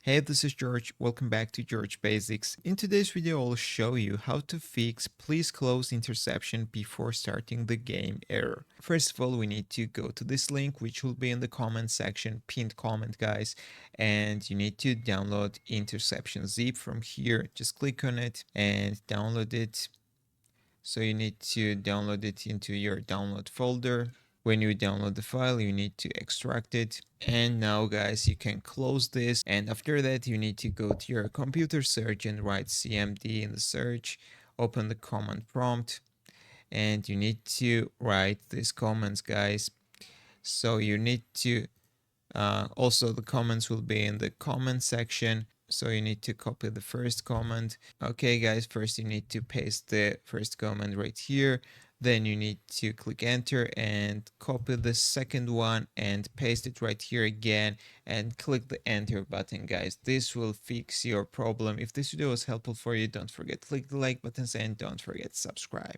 Hey, this is George. Welcome back to George Basics. In today's video, I'll show you how to fix please close interception before starting the game error. First of all, we need to go to this link, which will be in the comment section, pinned comment, guys. And you need to download interception zip from here. Just click on it and download it. So you need to download it into your download folder. When you download the file, you need to extract it. And now guys, you can close this. And after that, you need to go to your computer search and write CMD in the search. Open the command prompt and you need to write these comments, guys. So you need to also the comments will be in the comment section. So you need to copy the first comment. Okay guys, first you need to paste the first comment right here. Then you need to click enter and copy the second one and paste it right here again and click the enter button, guys. This will fix your problem. If this video was helpful for you, don't forget to click the like buttons and don't forget to subscribe.